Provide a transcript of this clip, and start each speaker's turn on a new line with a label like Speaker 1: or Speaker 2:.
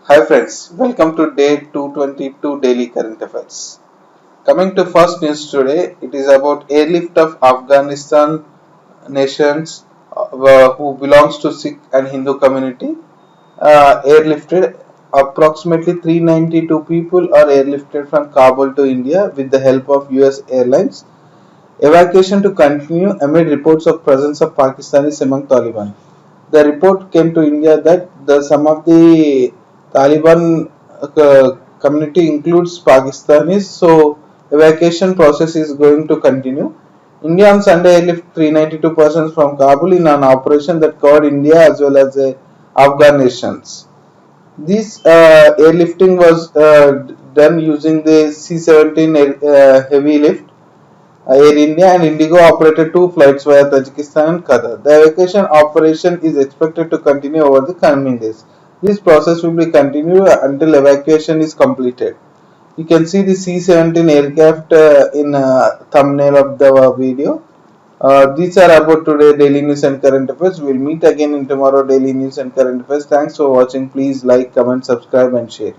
Speaker 1: Hi friends, welcome to day 222 Daily Current Affairs. Coming to first news today, it is about airlift of Afghanistan nations who belongs to Sikh and Hindu community. Airlifted approximately 392 people are airlifted from Kabul to India with the help of US airlines. Evacuation to continue amid reports of presence of Pakistanis among Taliban. The report came to India that some of the Taliban community includes Pakistanis, so evacuation process is going to continue. India on Sunday airlift 392 persons from Kabul in an operation that covered India as well as Afghan nations. This airlifting was done using the C-17 heavy lift. Air India and Indigo operated two flights via Tajikistan and Qatar. The evacuation operation is expected to continue over the coming days. This process will be continued until evacuation is completed. You can see the C-17 aircraft in thumbnail of the video. These are about today daily news and current affairs. We'll meet again in tomorrow daily news and current affairs. Thanks for watching. Please like, comment, subscribe and share.